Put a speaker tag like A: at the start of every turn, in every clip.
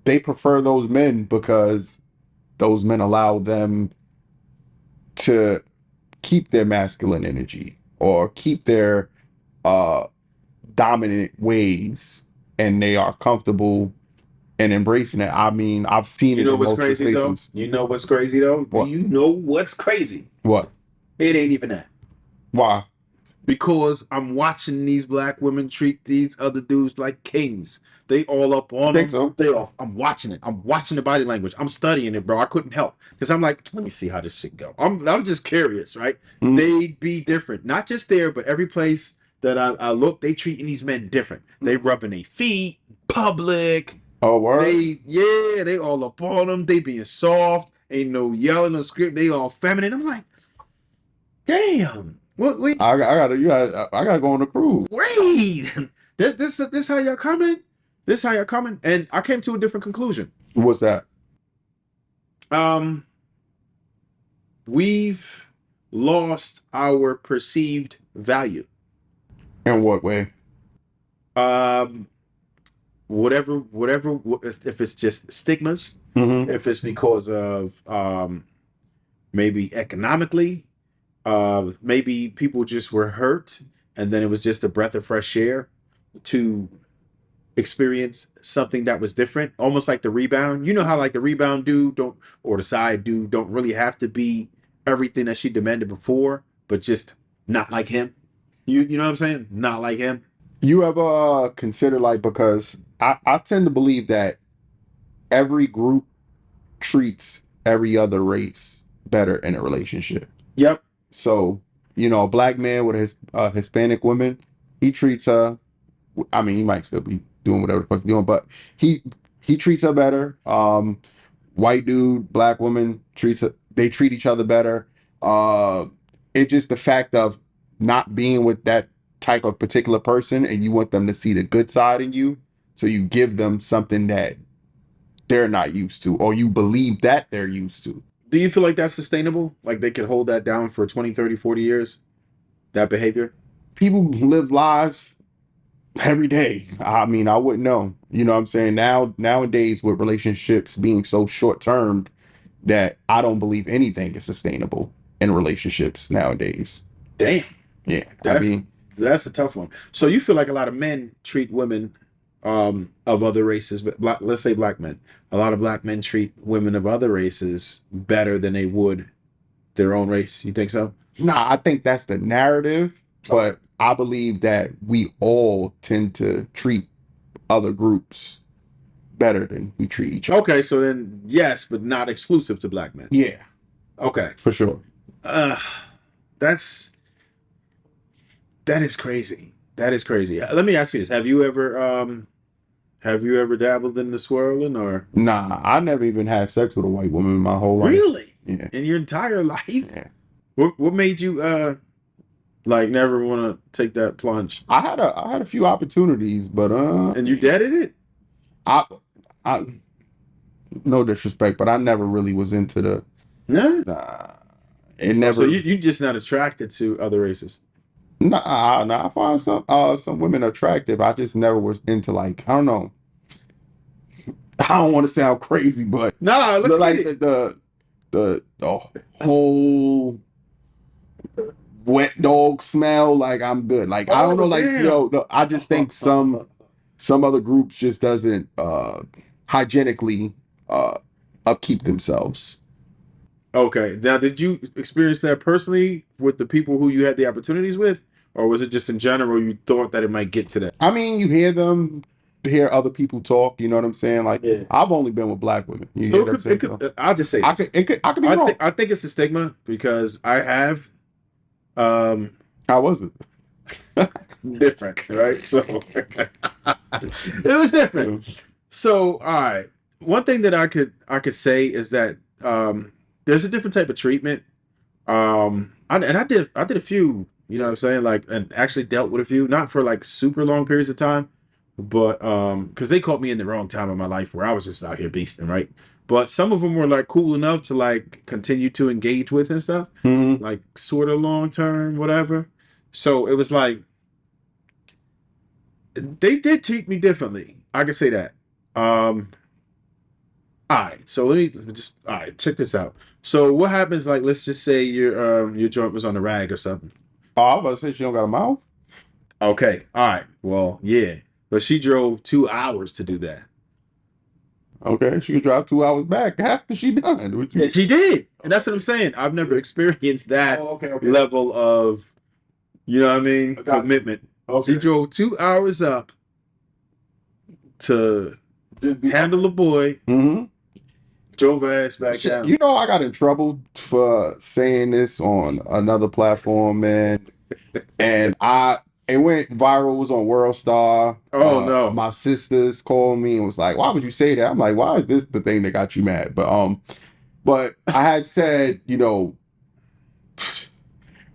A: they prefer those men because those men allow them to keep their masculine energy or keep their uh dominant ways, and they are comfortable and embracing it. I mean, I've seen
B: You
A: it
B: know
A: in
B: what's
A: multiple
B: crazy though?
A: situations.
B: You know what's crazy though? Do
A: What?
B: you know what's crazy?
A: What?
B: It ain't even that.
A: Why?
B: Because I'm watching these black women treat these other dudes like kings. They all up
A: You
B: on
A: think
B: them.
A: so?
B: They off. I'm watching it. I'm watching the body language. I'm studying it, bro. I couldn't help because I'm like, let me see how this shit go. I'm just curious, right?
A: Mm.
B: They be different, not just there, but every place that I look, they treating these men different. They rubbing their feet, public.
A: Oh, word?
B: They all up on them. They being soft. Ain't no yelling or script. They all feminine. I'm like, damn. What? Wait,
A: I gotta go on a cruise.
B: wait. This how y'all coming? This how y'all coming? And I came to a different conclusion.
A: What's that?
B: Um, we've lost our perceived value.
A: In what way?
B: Um, whatever. If it's just stigmas,
A: Mm-hmm.
B: if it's because of maybe economically, maybe people just were hurt, and then it was just a breath of fresh air to experience something that was different, almost like the rebound. You know how like the rebound dude don't or the side dude don't really have to be everything that she demanded before, but just not like him. You know what I'm saying? Not like him.
A: You ever consider, like, because I tend to believe that every group treats every other race better in a relationship.
B: Yep.
A: So, a black man with his Hispanic woman, he treats her. I mean, he might still be doing whatever the fuck he's doing, but he he treats her better. White dude, black woman treats her. They treat each other better. Uh, it's just the fact of not being with that type of particular person, and you want them to see the good side in you, so you give them something that they're not used to, or you believe that they're used to.
B: Do you feel like that's sustainable? Like they could hold that down for 20, 30, 40 years? That behavior?
A: People live lives every day. I mean, I wouldn't know. You know what I'm saying? Nowadays with relationships being so short term that I don't believe anything is sustainable in relationships nowadays.
B: Damn.
A: Yeah. I
B: That's
A: mean,
B: that's a tough one. So you feel like a lot of men treat women of other races, but let's say black men. A lot of black men treat women of other races better than they would their own race. You think so?
A: nah, I think that's the narrative,
B: Okay.
A: but I believe that we all tend to treat other groups better than we treat each other.
B: Okay, so then yes, but not exclusive to black men.
A: Yeah,
B: Okay.
A: for sure.
B: Uh that's that is crazy. That is crazy. Let me ask you this. Have you ever dabbled in the swirling or
A: Nah, I never even had sex with a white woman in my whole life.
B: really
A: Yeah,
B: in your entire life?
A: yeah.
B: What made you like never want to take that plunge?
A: I had a few opportunities, but
B: And you dead at it?
A: I I no disrespect, but I never really was into the
B: No.
A: nah. It
B: Oh, so
A: never
B: you just not attracted to other races?
A: nah. I find some women attractive. I just never was into, like, I don't know. I don't want to sound crazy, but
B: Nah, let's get
A: like
B: it.
A: the whole wet dog smell, like, I'm good. Like, I don't know,
B: Oh
A: like,
B: damn.
A: no, I just think some other groups just doesn't hygienically uh upkeep themselves.
B: Okay. Now, did you experience that personally with the people who you had the opportunities with, or was it just in general you thought that it might get to that?
A: I mean, you hear other people talk, you know what I'm saying? Like,
B: Yeah.
A: I've only been with black women. You
B: So
A: hear what I'm
B: it
A: saying?
B: could.
A: So
B: I'll just say this.
A: I could be wrong.
B: I think it's a stigma because I have um
A: How was it?
B: different, right? So it was different. So, all right. One thing that I could say is that there's a different type of treatment. I did a few, you know what I'm saying, like, and actually dealt with a few, not for like super long periods of time, but because they caught me in the wrong time of my life where I was just out here beasting, right? But some of them were like cool enough to like continue to engage with and stuff,
A: Mhm.
B: like sort of long term, whatever. So it was like they did treat me differently. I can say that. Um, All right, so let me just all right, check this out. So what happens? Like, let's just say your joint was on the rag or something.
A: Oh, I was about to say she don't got a mouth.
B: Okay, all right, well, yeah, but she drove 2 hours to do that.
A: Okay, she could drive 2 hours back after she done. What
B: Yeah,
A: you?
B: she did, and that's what I'm saying. I've never experienced that
A: Oh, okay, okay.
B: level of, you know what I
A: I
B: mean,
A: got you.
B: commitment. She
A: Okay.
B: drove 2 hours up to
A: Just be.
B: handle the boy,
A: Mm-hmm.
B: drove her ass back
A: Shit,
B: down.
A: I got in trouble for saying this on another platform, man. And it went viral. It was on World Star.
B: Oh no.
A: My sisters called me and was like, "Why would you say that?" I'm like, "Why is this the thing that got you mad?" But I had said,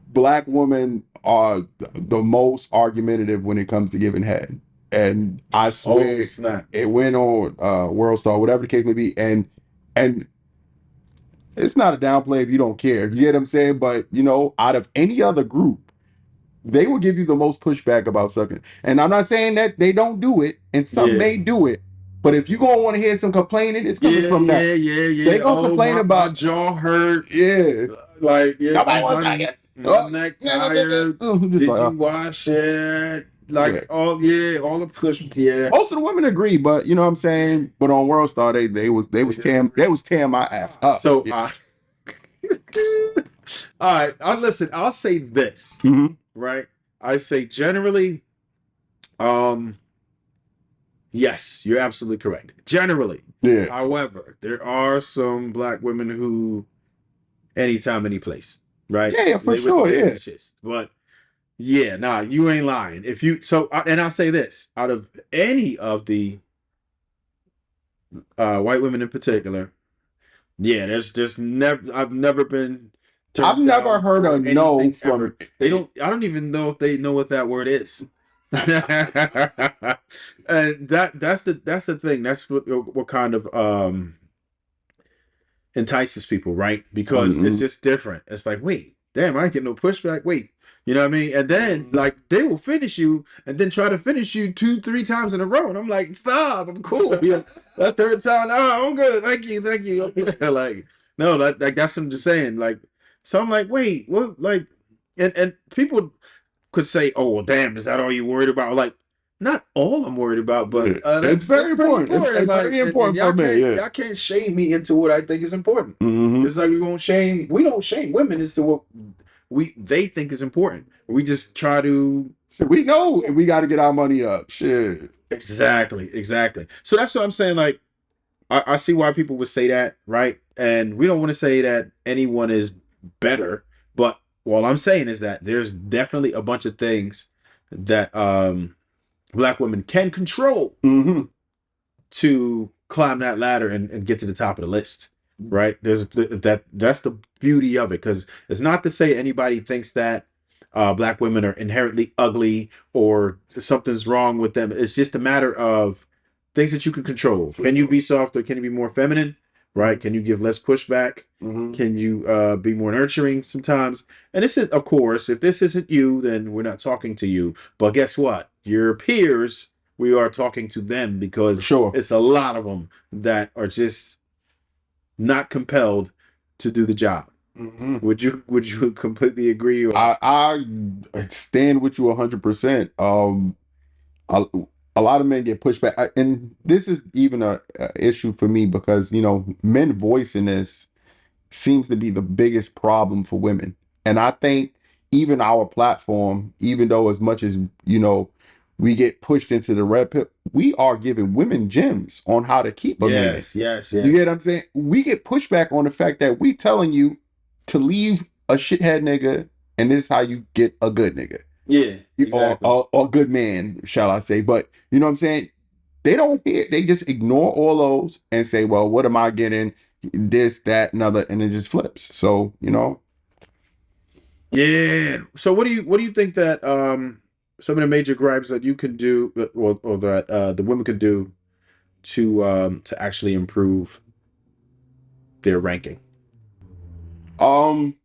A: black women are the most argumentative when it comes to giving head, and I
B: Oh
A: swear
B: snap.
A: it went on World Star, whatever the case may be, and it's not a downplay if you don't care. You get what I'm saying? But out of any other group, they will give you the most pushback about sucking. And I'm not saying that they don't do it, and some
B: Yeah.
A: may do it. But if you gonna want to hear some complaining, it's coming
B: Yeah,
A: from that.
B: yeah, yeah,
A: They
B: yeah.
A: gonna
B: Oh,
A: complain
B: my
A: about,
B: jaw hurt.
A: yeah,
B: Like, yeah,
A: nobody wants to suck it.
B: my
A: Oh,
B: neck
A: yeah,
B: tired.
A: just
B: Did
A: like,
B: you wash it?
A: yeah.
B: Like, oh yeah, all the push. Yeah.
A: Most of the women agree, but you know what I'm saying. But on World Star, they was tearing my ass up.
B: So,
A: Yeah.
B: all right. I listen. I'll say this,
A: Mm-hmm.
B: right? I say generally, um, yes, you're absolutely correct. Generally,
A: Yeah.
B: however, there are some black women who anytime, any place, right?
A: Yeah, for sure.
B: They with
A: Yeah.
B: the shits. But yeah, nah, you ain't lying. If you and I'll say this, out of any of the white women in particular, yeah, there's never I've never been
A: I've
B: turned
A: never
B: down
A: heard a
B: for
A: no
B: anything
A: from.
B: ever. They don't. I don't even know if they know what that word is. And that's the thing. That's what kind of entices people, right? Because it's
A: Mm-hmm.
B: just different. It's like, wait, damn, I ain't get no pushback. Wait, you know what I mean? And then like they will finish you and then try to finish you 2, 3 times in a row. And I'm like, stop, I'm cool. Yeah. That third time, oh, I'm good. Thank you. Like, no, that's what I'm just saying. Like, so I'm like, wait, what like and people could say, oh well damn, is that all you worried about? Like, not all I'm worried about, but
A: Yeah. It's
B: that's
A: very
B: pretty
A: important.
B: important.
A: It's
B: Like,
A: very
B: and
A: important for me. Yeah.
B: y'all can't shame me into what I think is important.
A: Mm-hmm.
B: It's like we don't shame women as to what they think is important. We just try to
A: We know we got to get our money up. Shit.
B: exactly. So that's what I'm saying. Like, I see why people would say that, right? And we don't want to say that anyone is better, but all I'm saying is that there's definitely a bunch of things that black women can control
A: Mm-hmm.
B: to climb that ladder and get to the top of the list, right? That's the beauty of it, because it's not to say anybody thinks that black women are inherently ugly or something's wrong with them. It's just a matter of things that you can control. Can you be soft or can you be more feminine? Right? Can you give less pushback?
A: Mm-hmm.
B: Can you be more nurturing sometimes? And this is, of course, if this isn't you, then we're not talking to you. But guess what? Your peers, we are talking to them,
A: For
B: because
A: sure.
B: it's a lot of them that are just not compelled to do the job.
A: Mm-hmm.
B: Would you completely agree? Or
A: I stand with you 100%. A, a lot of men get pushed back, and this is even a issue for me because men voicing this seems to be the biggest problem for women. And I think even our platform, even though as much as, we get pushed into the red pit, we are giving women gems on how to keep a man.
B: yes, yes,
A: You
B: yes.
A: get what I'm saying? We get pushback on the fact that we telling you to leave a shithead nigga, and this is how you get a good nigga.
B: Yeah, exactly.
A: Or good man, shall I say. But you know what I'm saying? They don't hear, they just ignore all those and say, well, what am I getting? This, that, another, and it just flips. So,
B: Yeah. So what do you think that some of the major gripes that you can do or that the women could do to actually improve their ranking?
A: um,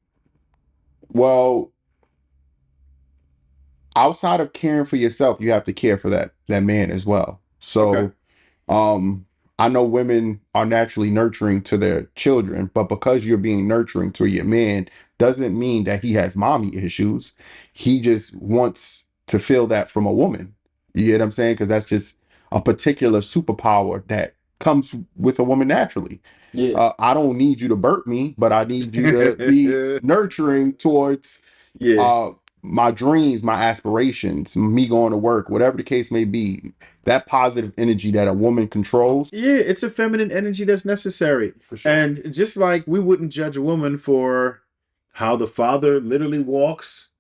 A: well, outside of caring for yourself, you have to care for that man as well.
B: Okay.
A: So, um, I know women are naturally nurturing to their children, but because you're being nurturing to your man doesn't mean that he has mommy issues. He just wants to feel that from a woman. You get what I'm saying? Because that's just a particular superpower that comes with a woman naturally.
B: Yeah.
A: I don't need you to burp me, but I need you to be nurturing towards
B: Yeah.
A: uh my dreams, my aspirations, me going to work, whatever the case may be. That positive energy that a woman controls.
B: Yeah, it's a feminine energy that's necessary.
A: For sure.
B: And just like we wouldn't judge a woman for how the father literally walks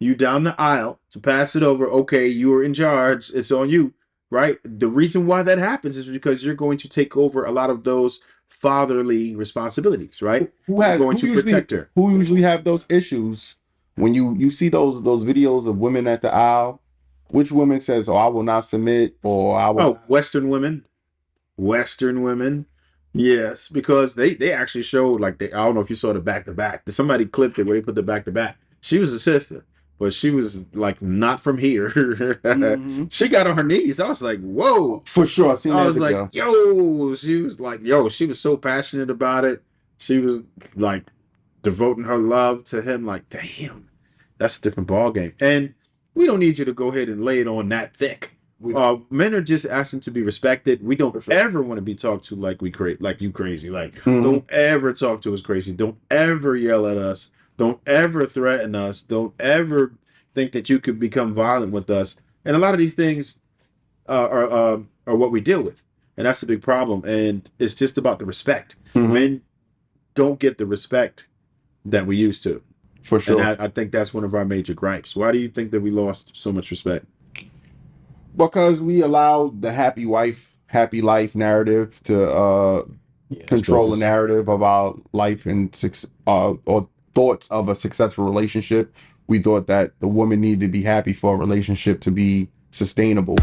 B: you down the aisle to pass it over. Okay, you are in charge. It's on you, right? The reason why that happens is because you're going to take over a lot of those fatherly responsibilities, right? You're going to protect her.
A: Who usually have those issues when you see those videos of women at the aisle? Which woman says, "Oh, I will not submit," or "I will"?
B: Oh, Western women. Western women. Yes, because they actually showed like they I don't know if you saw the back to back. Somebody clipped it where they put the back to back. She was a sister, but she was like not from here.
A: Mhm.
B: She got on her knees. I was like, whoa.
A: For sure, I seen
B: I
A: that
B: was like,
A: video.
B: yo. She was like, yo. She was so passionate about it. She was like devoting her love to him. Like, damn, that's a different ball game. And we don't need you to go ahead and lay it on that thick. Men are just asking to be respected. We don't
A: sure.
B: ever want to be talked to like like you crazy. Like,
A: Mhm.
B: don't ever talk to us crazy. Don't ever yell at us. Don't ever threaten us. Don't ever think that you could become violent with us. And a lot of these things are what we deal with, and that's a big problem. And it's just about the respect.
A: Mhm.
B: Men don't get the respect that we used to,
A: For
B: and
A: sure.
B: I think that's one of our major gripes. Why do you think that we lost so much respect?
A: Because we allowed the happy wife, happy life narrative to control the narrative of our life and or thoughts of a successful relationship. We thought that the woman needed to be happy for a relationship to be sustainable.